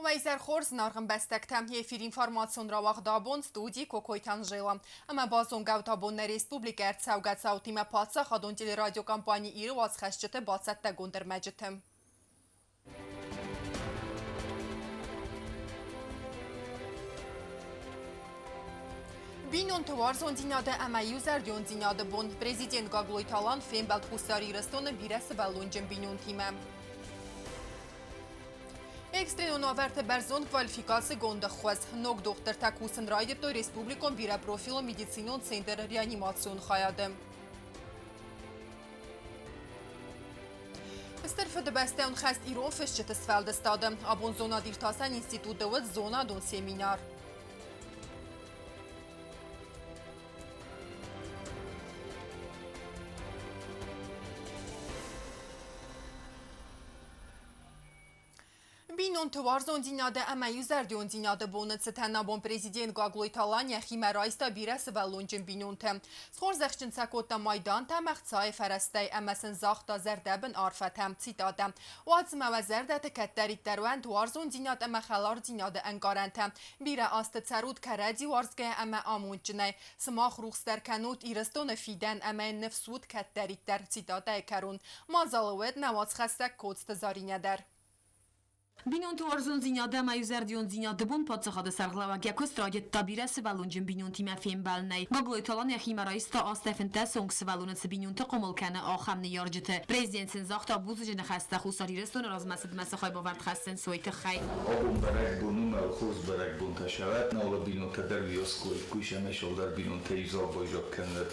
Умайзер Хорс наргын бәстәктәм ефир информацион равақ дабон студии Кокойтан жила. Ама базон гавтабонна республика әртсаугат саутима патса хадон телерадиокомпания ири вазхәшчеті бацатта гондыр мәжітім. Бинон товарзон динады әмә юзер ден динады бон. Президент Гаглой Талан фембәлт хустари рыстоны бирәсі бәлунжын бинон тиме. Экстрен унаверте берзон квалификации гонда хваз. Ног доктор такусен райдерто республикон бире профило медицинон центр реанимацион хаяды. Стырфыды бәстәун хаст ирон фешчеті сфәлді стады. Абон зона диртасан институт дөвіт зона дон семинар. Бинон товарзон динады әмә юзерден динады боны цитәнабон президент Гаглой Талан яхиме райста бирәсі вәлунжын бинонты. Схорзәхчін сәкотта майдан тәмәқцай фәрәстәй әмәсін зақта зәрдәбін арфәтәм цитады. Уадзымә вә зәрдәті кәттәриттәрвән товарзон динад әмә xəlar dinadı ənqarəntə. Birə astı цəruд kərədi varzgəyə əmə amunçınay. Sımaq ruxstər kənut iristonu fidən əmə nefsud kəttərittər citada əkərun. Mazalıvəd nəvaz xəstək kodstı zarinədər. Бинон товарзон зиняда маюзердион зиняда бун подсахада сарглава гякос траget tabirasi valunjin binon tima fem balnay Гаглой Талан яхима раиста астефенте сонгс валунат бинон тaqomulkana axamni yarjite prezidentsin zaxta buzujin xasta xusari restun razmasd masakhay bavard xasten soyt khay Abun barak bunum alkhuz barak bun tashavat na ola binon tadar vioskoy kushame sholdar binon teiza boyjak kennet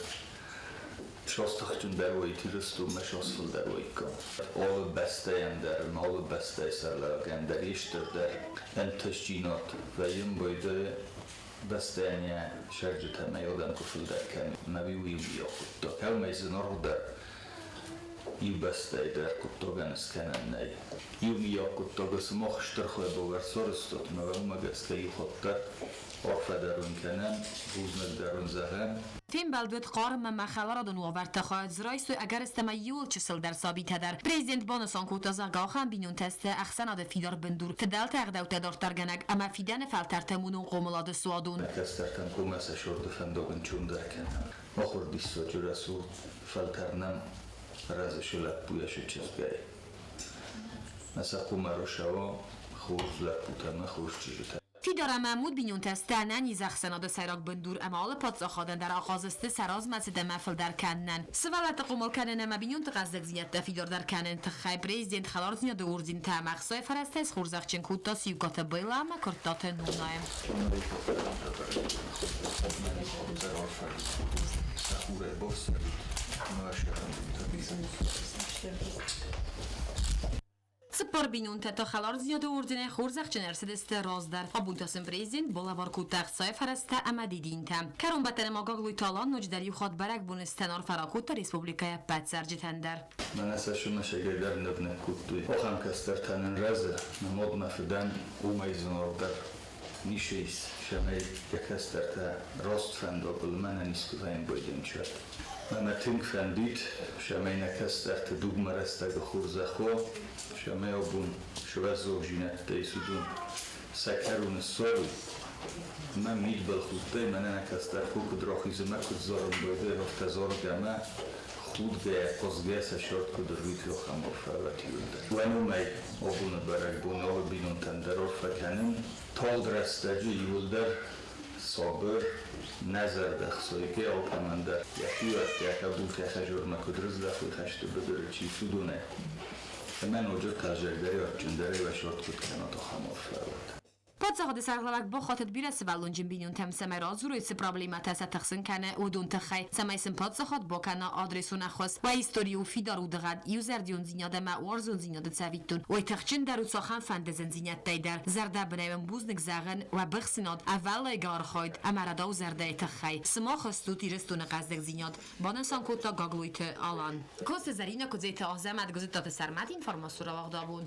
Şastaqçın dərvəyi tiristum məşasfıl dərvəyi kan. Alı bəstəyən dərin, alı bəstəy sərlərgən dər işdir dər. Ən təşcinat və yin boyda bəstəyənə şərcət əmək odan kufil dərkən. Məbi uyum yaxudda. Kəlməyzin arıdər. Yıl bəstəy dər kuttoğanız kənənnəy. Yıl yaxudda qısım axıştır xəbəvər sorustot. Məvə uməgəskə yıxotda. Arfədərün kənən, buznəl dərün zəhəm. فیم بلدوت قارم من خلارادون وارد خواهد زرایستو اگر استمایول چسل در ثابت در پرزیدنت بانسان کوتا زرگاخم بینون تست اخسناد فیدار بندور تدال تقدو تدار ترگنگ اما فیدن فلتر تمونو قوملاد سوادون کسترتن کومسه شورد فندقن چون درکن آخر دیستا جرسو فلترنم رزشو لپویشو چیزگای مثلا کومه رو شوا خوش لپوتمه خوش چیزو فیدار محمود بینون تستنن نیزخ سناد سیراک بندور اما حال پادساخادن در آغازسته سراز مسجد محفل در کنن سوالت قمول کنن اما بینون تقصدک زیاد فیدار در کنن تخای پرزیدنت خلار زیاد اورزین تمخصای فرسته از خورزخچن کوتا سیوکات بیلا اما کرتات نونایم سپار بینون تا خلار زیاد اردنه خورزخچن ارسدست رازدر آبوداسن پرزیدنت بالا کوتاخ سای فرسته اما دیدین تام کرون بطن ما Гаглой Талан نوجداری خود برک بونستنار فراخود تا ریسپوبلیکای پد سرجتندر من اساسا مشاغل نبنه کوتوی آخام کستر تنن رزه نماد مفدن اومایزنار در نیشیس شمی یکستر تا راست فندابل من نیسکو فایم بایدیم شد من تینگ فندید شمی نکستر تا دوگ مرسته خورزخو شمی آبون شوه زوجینت دیسودون سکرون سال من مید بالخوده من نکستر خو کد راخیزه کد زارم بایده رفت زارگمه خود گه قصگه سشارت کد رویت یا خمار فعلتی یونده و نومی آبون برک بونه آب بینون تندرار فکنم تال درستجی یولدر صابر نظر دخصایی که آب همن در یکی وقت یکا بود که خجور مکدرز دخوی خشت بداره چی سودونه من اوجا تجربه آجندره و شارت کد کنات خمار فعلت پادساخاد سرغلق با خاطر بیرس والونجین بینون تم سمراز روی سی پرابلیمات است تخسن کنه و دون تخی سمیسن پادساخاد با کنه آدرسون اخواست و هیستوری و فیدار و دغد یوزر دیون زیناده معوارزون زیناده تسویتون و تخچن در و ساخن فندزن زینت دیدر زرده بنایم بوزنگ زغن و بخسیناد اول ایگار خواید امردا و زرده تخی سما خستو تیرستون قصدک زیناد بانسان کوتا گاگلویت آلان کوست زرینا کزیت آزمد گزیتات سرمت اینفارماسورا واقدابون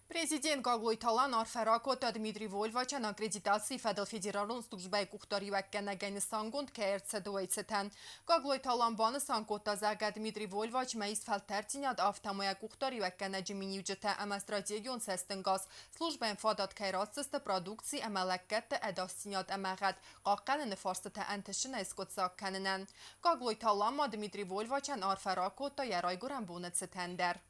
Президент Գագլոյթալան արֆերակոտը Դմիտրի Վոլվաչան ակրեդիտացի Ֆեդերալն ստուժբայ կուխտարի վակկենագայնը սանգոնդ կերցը դոյցըթան։ Գագլոյթալան բանը սանգոտա զագա Դմիտրի Վոլվաչ մեիս ֆալտերցինյատ ավտամոյա կուխտարի վակկենաջի մինյուջըթա əmə strategiyon səstinqaz службен фадат կերացստը պրոդուկցի əmələkətdə ədastինյat əməğət qaqqənə նվարստը ənտշին əskotsak kənənən։ Գագլոյթալան ma Դմիտրի Վոլվաչան արֆերակոտը երայգուրən բունեցը թəndər։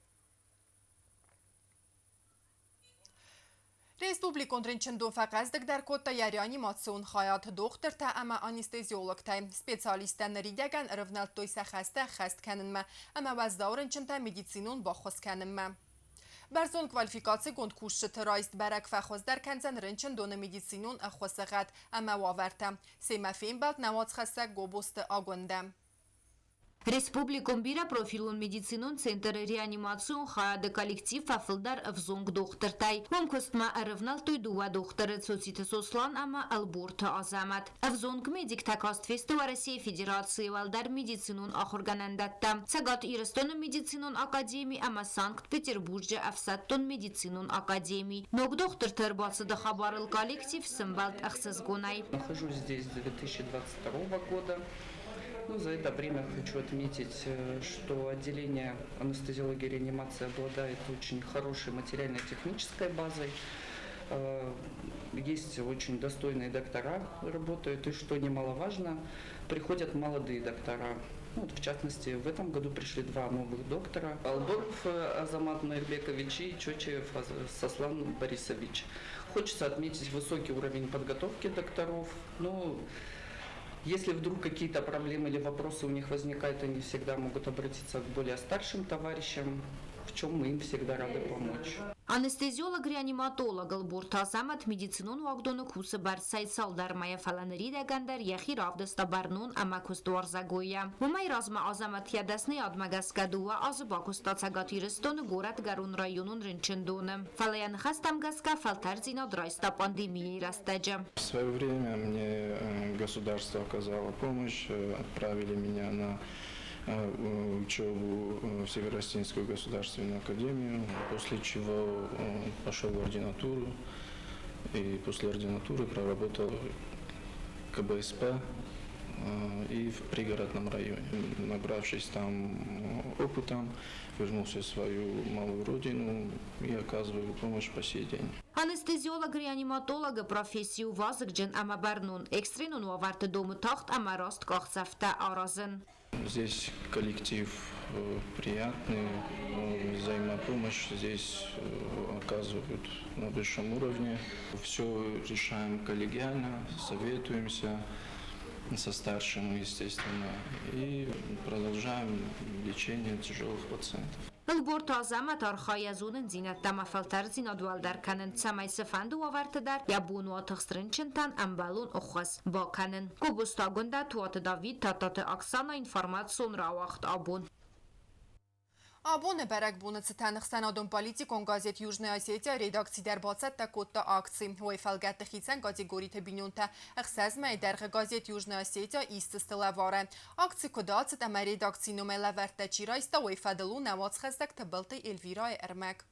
Республикон рынчындон фақаздык дар котта реанимацион хаят доктор та ама анестезиолог та специалистен ридеган рывналттой сахаста хаст кеннме ама ваздаурынчынта медицинон бахос кеннме. Берзон квалификации гонд кушшт райст барак фахоз дар кензен рынчындон медицинон ахосагат ама ваверта. Сема феймбалт намац хасак гобост агонде. Республикон бира профилон медицинон центр реанимацион хаяды коллектив фафылдар взонг доктортай. Он костма рывналтуй дуа докторы соците сослан ама албурта азамат. Взонг медик такаст фестива России Федерации валдар медицинон ахорганандатта. Цагат Ирстон медицинон академии ама Санкт-Петербурге афсаттон медицинон академии. Ног доктор тербацыда хабарыл коллектив сымбалт ахсызгонай. Нахожусь здесь с 2022 года. За это время хочу отметить, что отделение анестезиологии и реанимации обладает очень хорошей материально-технической базой. Есть очень достойные доктора, работают, и что немаловажно, приходят молодые доктора. Вот, в частности, в этом году пришли два новых доктора. Алборов Азамат Нурбекович и Чочев Сослан Борисович. Хочется отметить высокий уровень подготовки докторов. Если вдруг какие-то проблемы или вопросы у них возникают, они всегда могут обратиться к более старшим товарищам, в чем мы им всегда рады помочь. Անեստեզիոլոգ-ռեանիմատոլոգ Ալբորտազամատ մեդիցինոն ուագդոնը քուսը բարսայցալ դարմայա ֆալանրի դագանդար յախիր ավդստաբարնուն ամակուստուարզագոյա։ Մոմայ ռազմա ազամատ յադասնի ադմագասկադուա ազբակուստացագատիրստոնը գորատ գարուն ռայոնուն ռինչնդոնը։ Ֆալայան խաստամգասկա фалтарзина драйста пандемии растеджа. В свое время мне государство оказало помощь, отправили меня на учебу в Северо-Осетинскую государственную академию, после чего пошел в ординатуру и после ординатуры проработал КБСП и в пригородном районе. Набравшись там опытом, вернулся в свою малую родину и оказываю помощь по сей день. Անեստեզիոլոգ-ռեանիմատոլոգը պրոֆեսիու վազգջն ամաբարնուն, էքստրենուն ու ավարտը դոմը թախտ ամարաստ կաղցավտա աразын. Здесь коллектив приятный, взаимопомощь здесь оказывают на высшем уровне. Все решаем коллегиально, советуемся со старшим, естественно, и продолжаем лечение тяжелых пациентов. Ալբորտազամատ արխայազունն զինատ տամաֆալտար զինադուալդար կանն ցամայսը ֆանդու ավարտդար յաբունու աթխստրնչնտան ամբալուն օխս բականն կոբուստագոնդա թուատը Դավիթ տատատը Оксана ինֆորմացիոն ռավախտ աբուն Абоне берег бунецы тенхсенадон политикон газет Южная Осетия редакции дербацет такотта акции. Уэфалгетте хицен категорите бинюнте. Эхсезме дерге газет Южная Осетия истстелеваре. Акции кодацет ама редакции номела верте чирайста уэфаделу навацхездек табылты Эльвира Эрмек.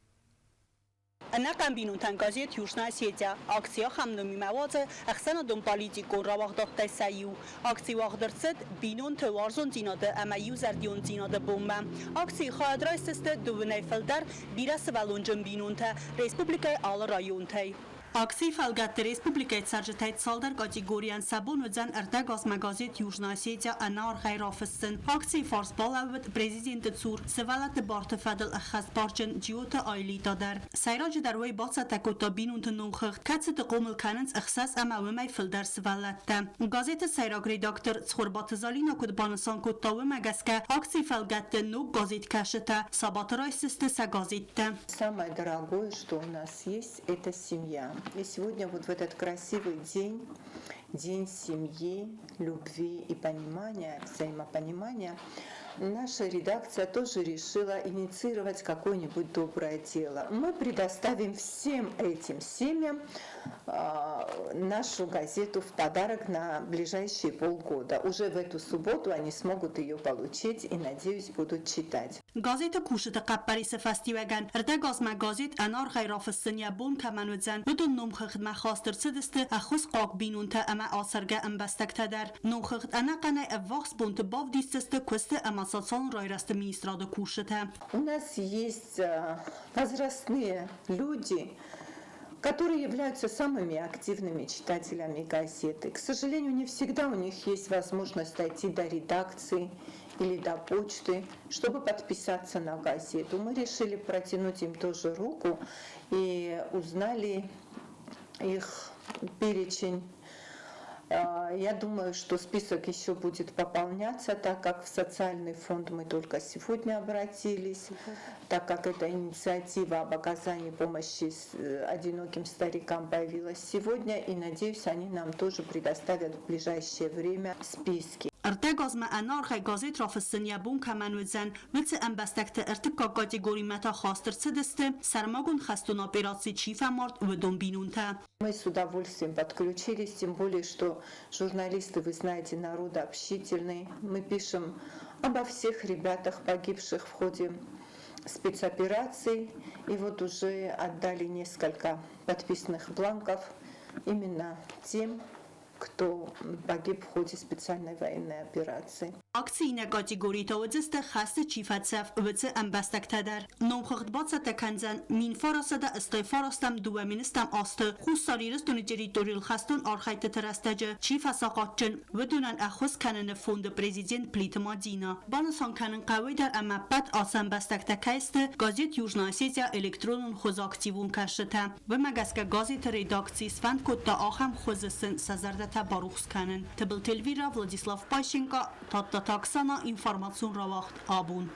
Ընական բինունթան գազիետ Южная Осетия. Акция хамնումի մավացը ախսանադոն պալիտիկոն ռավաղդող տեսայու. Акция վաղդրցետ բինուն թվարզոն ծինադը ամա յուզարդիոն ծինադը բոմբա. Акция խայադրայստստը դուվնայ ֆլդար բիրասվալոնջն բինունթը Ռեսպուբլիկայ ալ ռայոնթայ. Акции фалгатты республикой саржетайт салдар категориян сабун удзан артагаз магазет Южная Осетия анар хайрафысын. Акции форсбал авд президенты цур севалат барты фадл ахаз барчын джиота айли тадар. Сайраж дарвай баца такота бинунт нунхх кацет قومل кананц ахсас амавмай филдар севалатта. Газета сайраг редактор цхурбат залина кудбансан коттавы магаска акции фалгатты ну газет кашета сабатрайсысты сагазетта. Самое дорогое, что у нас есть, это семья. И сегодня вот в этот красивый день, день семьи, любви и понимания, взаимопонимания, наша редакция тоже решила инициировать какое-нибудь доброе дело. Мы предоставим всем этим семьям нашу газету в подарок на ближайшие полгода. Уже в эту субботу они смогут ее получить и, надеюсь, будут читать. Газета кушта قبریس فستیوگن ارده گازما گازت انار خیراف السنیا بون کمانوزن بدون نمخ خدمه خواستر سدست اخوز قاق بینون تا اما آسرگه ام بستکت در نمخ خد انا قنای افاقس بونت باف دیستست کست اما سالسان رای راست مینسترادا کушта. У нас есть возрастные люди, которые являются самыми активными читателями газеты. К сожалению, не всегда у них есть возможность дойти до редакции или до почты, чтобы подписаться на газету. Мы решили протянуть им тоже руку и узнали их перечень. Я думаю, что список еще будет пополняться, так как в социальный фонд мы только сегодня обратились, так как эта инициатива об оказании помощи одиноким старикам появилась сегодня, и надеюсь, они нам тоже предоставят в ближайшее время списки. ارته گازما انار خی گازت راف السنیا بون کمانوزن مثل ام بستکت ارتکا کاتگوری متا خواستر سدسته سرماگون خستون операции чифа морд в дом бинунта. Мы с удовольствием подключились, тем более, что журналисты, вы знаете, народообщительные. Мы пишем обо всех ребятах, погибших в ходе спецопераций, и вот уже отдали несколько подписанных бланков именно тем, кто погиб в ходе специальной военной операции. Акции на категории توجست خاص چیفت صف وچه ام بستکت در نام خدبات تکنزن مین فراسد استفارستم دو منستم است خصوصی رستون جریتوریل خستون آرخیت ترستج چیف ساقاتچن و دونن اخوز کنن فوند پرزیدنت پلیت مادینا بانسان کنن قوی در اما بد آسان بستکت کست گازیت یوژنا سیزیا الکترونون خوز اکتیوون کشته و مگسک گازیت ریداکسی سفند کتا آخم خوزسن سزردتا باروخس کنن تبل تلویرا ولادیسلاف پایشنکا تاکسانا اینفورماسیون راوخت آبون.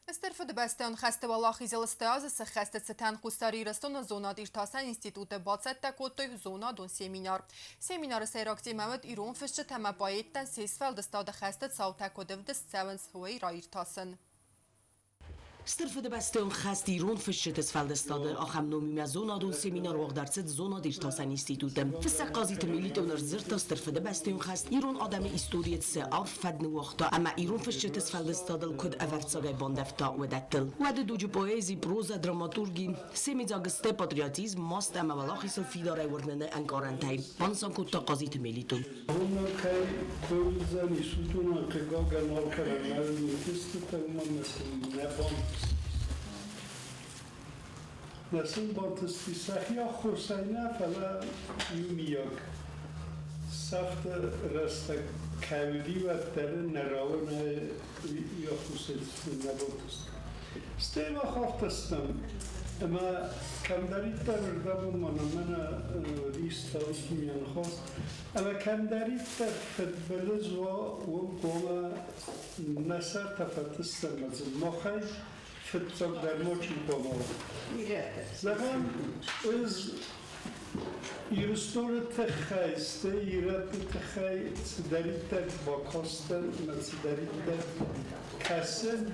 استرفد بستان خسته والا خیزل استاز سخسته ستن خوستاری رستون زونا دیرتاسن انستیتوت بادست تکوتوی زونا دون سیمینار سیراکتی ممد ایرون فشت تمه بایدتن سیسفلد استاد خسته ساو تکودو دست سوینس هوی رایرتاسن. Styrfede bestön khast Iron fishtes feldestade acham nomi zona don seminar wag darset zona dirtasan institutem. Fissa qazit milite uner zirta styrfede bestön khast Iron adami historiet se arf fadn waqta ama Iron fishtes feldestade kod avertsagay bandefta wedattel. Wad duju poezi proza dramaturgi semizagste patriotizm most ama valakhis fidare wernene ankarantay. Bansan kod qazit militun. Ona kay kozani sutuna qgagan alkaran istatan man نسل بانتستی سخیا خوسینه فلا یومیاک سفت رست کودی و در نراونه یا خوسیت نباتست استیما خوافتستم اما کم دارید در اردام من ریستا و کمیان خواست اما کم دارید در فتبلز و قوم نسر تفتستم مزل مخیش فتساق در موچی بابا زمان از یرستور تخیسته ایرد تخیست دارید در باکاستن دارید در کسن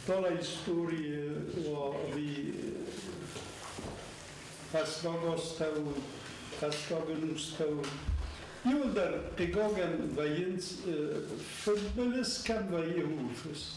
دالا ایستوری و وی پسگاگاسته و پسگاگنوسته و یول در قگاگن و ینس فدبلس کم و یهوفس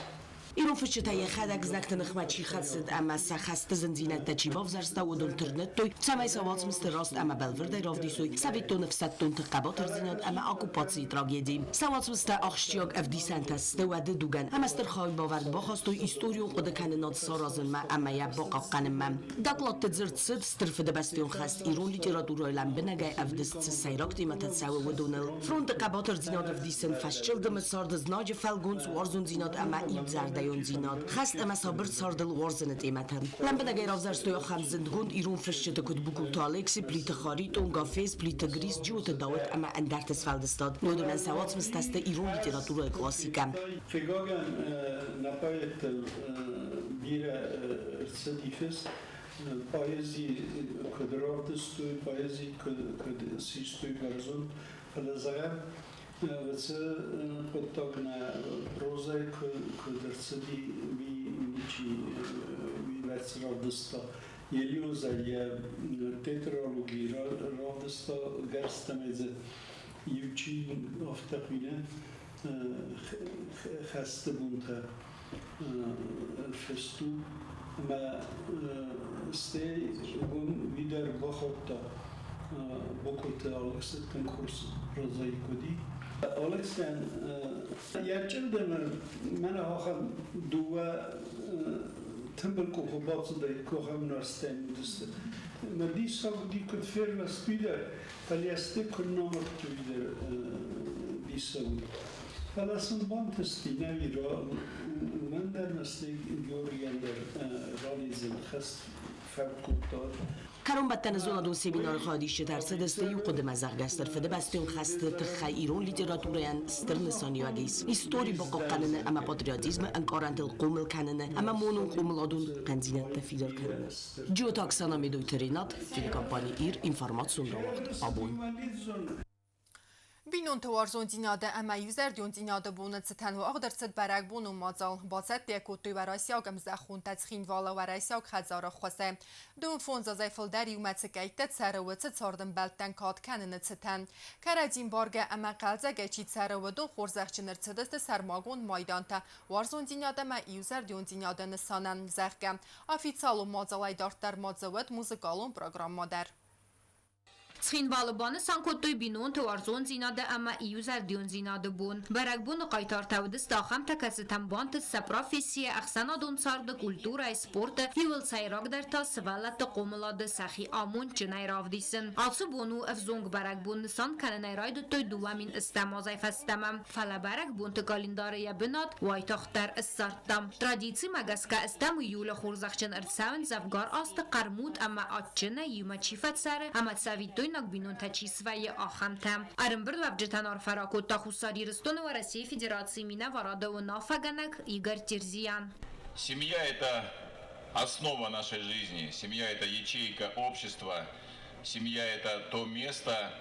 Iron fishtaye khadak znakten khmachi khatsid ama sakhast zinzinat tachivav zarsta u internet toy samay savats msterast ama belverde ravdisoy saviton fsatton tqabat zinat ama okupatsiy tragedi savats msta akhshiog fdisantas stewad dugan ama sterkhoy bavard bakhastoy istoriyon qod kanenat sarazın ma ama ya baqaqanim daklat tzirtsid strfde bastion khast Iron literatura lan benagay fdist sayrakti matatsaw udunel front qabat zinat fdisen fashchildim sard znaj falguns warzun zinat ama ibzarda زیناد خست اما صبر ساردل ورزنت ایمتن لامبه دگر افزار ستوی خم زندگوند ایرون فرشته کد بکول تالکسی پلیت خاریت اون گافیز پلیت گریس جوت داوت اما اندرتس فلدستاد نودن سوات مستست ایرون لیتراتور کلاسیکم فگاگن نپایت بیر صدیفس پایزی کدرافتستوی پایزی کد سیستوی برزون فلزگم Potogna prozaj, kudrcedi vi vecrodista Jeliuza je tetralogi rodista gerstemeze Yuchin oftaqine خسته بونته فستو ما سته بون ویدر بخوابتا بکوت آلکس کنکورس رضایی کدی آلکسن یکچه من آخر دوه تنبل کوخبات دی کوخم نرستن دوسته من دی ساگودی کد فرم سپیدر ولی استه کن نامر تویدر دی ساگودی فلسن بانتستی نوی را من در مثل گوریان در رانیزم خست فرکوبتار كرم بالتنازل دون سيمينار خاديش ترسد استيو قدم زغجستر فده بستيون خست تخيرون ليتراتوريان سترنسانيو اجيس استوري بقى قانن اما باتريوتيزم انقارنت القوم الكانن اما مونون قوم لادون قنزينة تفيدر كانن جو تاكسانا ميدو ترينات في الكامباني اير انفارماتسون روحت ابون بینون توارزون دیناده اما یوزر دیون دیناده بونن ستن و اقدر ست برگ بونو مازال بازد دیکوتوی و رایسیاگ امزخون تدخین والا و رایسیاگ خزار خواسته دون فونزا زیفل داری اومد سکیتت سر و ست ساردن بلتن کات کنن ستن کردین بارگه اما قلزه گچید سر و دون خورزخ چنر تدست سرماگون مایدان تا وارزون دیناده اما یوزر دیون دیناده نسانن زخگم آفیتسالو مازالای دارت در مازوت موزیکالون پروگرام مادر Ცხին բալոբանը սանքոտոյ բինոն թվարզոն զինադը ամա իյուզար դյոն զինադը բուն։ Բարագբունը կայտարտավդը ստախամ թակասետան բանտը սա պրոֆեսիա ախսանադոն սարդը կուլտուրա սպորտը հիվլ սայրակ դերտա սվալատը կոմլադը սախի ամուն ճնայրավդիսն։ Ալսու բոնու əvzong բարագբունը սան կանանայրայդը տոյ դուլամին ըստամազայֆəստəməm։ Fala բարագբունը կալինդարıya bınat vaytaxtar ıssarttam. Tradisi magaska ıstəmü yula xorzaqçın ırtsavın zavgar astı qarmut ama atçına yuma çifət sarı ama savitoy Бинун тачисвае ахамтам. Арымбрд вабджетанар фаракот тахусари Ростова России Федерации Мина Варадова Нафаганак Игорь Терзиян. Семья – это основа нашей жизни. Семья – это ячейка общества. Семья – это то место,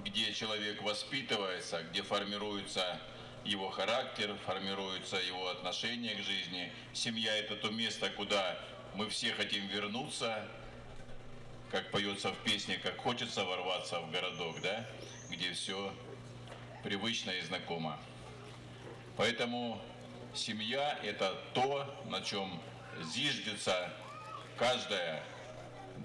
где человек воспитывается, где формируется его характер, формируется его отношение к жизни. Семья – это то место, куда мы все хотим вернуться. Как поется в песне, как хочется ворваться в городок, да, где все привычно и знакомо. Поэтому семья – это то, на чем зиждется каждое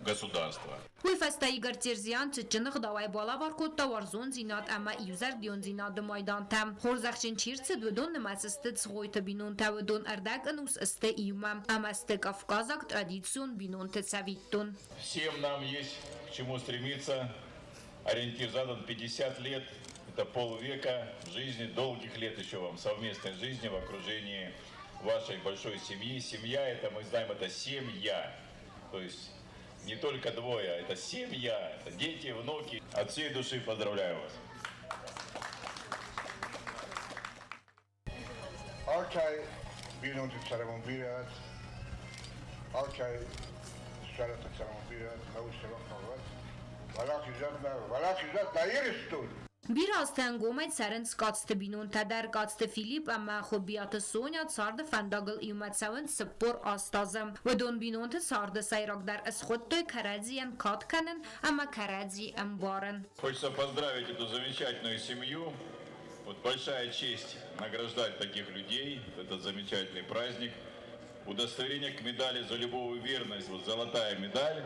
государство. Уйфаста Игорь Терзиян чычынық давай балавар котта варзон зинат ама юзар дион зинады майдан там. Хорзақчын чирцы двудон нымасысты цгойты бинон тавудон ардак анус ысты июма. Ама сты Кавказак традицион бинон тецавиттон. Всем нам есть к чему стремиться. Ориентир задан 50 лет. Это полвека жизни, долгих лет еще вам совместной жизни в окружении вашей большой семьи. Семья – это, мы знаем, это семья. То есть не только двое, это семья, это дети, внуки. От всей души поздравляю вас. Alçay binun tütsarımın birat, alçay tütsarı tütsarımın birat, kavuşturuk kavrat, valak yüzat la yeristur. Bir astən qomay sərən skatstı binun tədər qatstı Filip amma xobiyyatı Sonya sardı fəndagıl iymətsävən spor astazım. Və don binun tə sardı sayraqdar əsxottoy karadziyan katkanın amma karadzi əmbarın. Хочется поздравить эту замечательную семью. Вот большая честь награждать таких людей в этот замечательный праздник. Удостоверение к медали за любовь и верность, вот золотая медаль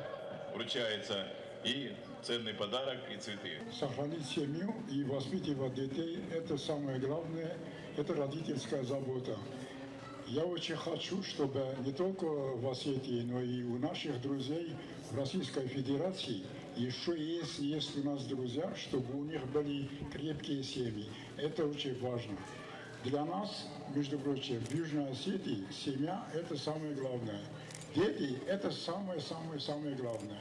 вручается и ценный подарок и цветы. Сохранить семью и воспитывать детей – это самое главное, это родительская забота. Я очень хочу, чтобы не только в Осетии, но и у наших друзей в Российской Федерации еще есть у нас друзья, чтобы у них были крепкие семьи. Это очень важно. Для нас, между прочим, в Южной Осетии семья – это самое главное. Дети – это самое главное.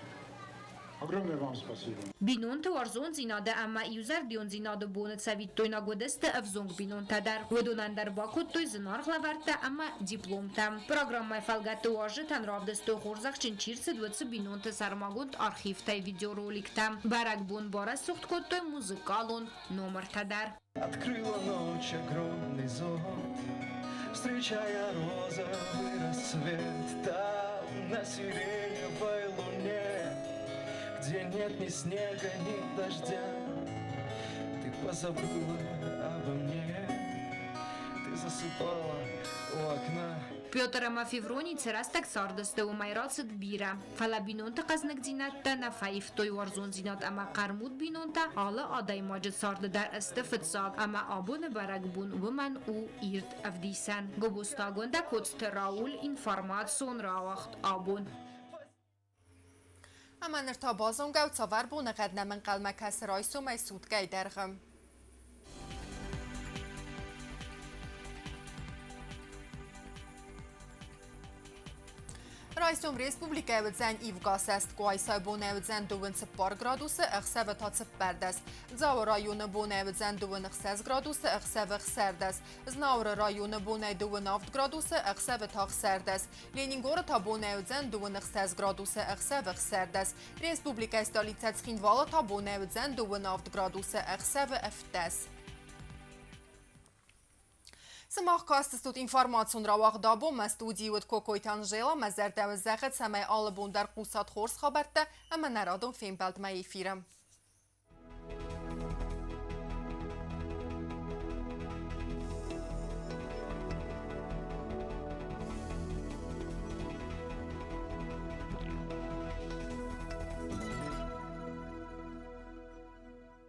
Огромное вам спасибо. Бинон товарзон зинада amma юзар дион зинада бонет савит той нагодесте эвзонг бинон тадар. Ведонандар бакот той зинар главарта amma диплом там. Программа фалгаты уажи танравдесте хорзах чинчирцы 20 бинон те сармагунд архив тай видеоролик там. Барак бон бара сухт кот той музыкалон номер тадар. Открыла ночь огромный зонт, встречая розовый рассвет. Там на сиреневой луне, где нет ни снега, ни дождя, ты позабыла обо мне, ты засыпала у окна. Петр Амафеврони церастак сардасте у майрацет бира. Фала бинонта казнак зинатта нафаиф той варзон зинат ама qarmud бинонта ала адай маджид сарда дар استفدساق ама абон барак бун ومن او ایرد افدیسن. گبستاگونده کدست راول اینفارماتسون راوخت آبون. اما نرتا بازون گو تاور بونه قدنه من قلمه کس رایسو می سود گی درغم. رئیسم ریسپوبلیکا ودزن ایوگاس است که ایسای بونه ودزن دوون سپار گرادوس اخسه و تا سپرد است. زاو رایون بونه ودزن دوون اخسز گرادوس اخسه و خسرد است. زناور رایون بونه دوون آفت گرادوس اخسه و تا خسرد است. لینینگور تا بونه ودزن دوون اخسز گرادوس اخسه و خسرد است. ریسپوبلیکا استالیت خینوالا تا بونه ودزن دوون آفت گرادوس اخسه و افت است. سماخ کاستستود اینفارماتسون را وقت دابوم استودیوت کوکویت انجیلا مزرد و زخت سمای آلبون در قوسات خورس خبرته اما نرادون فیلم بلد مایی فیرم.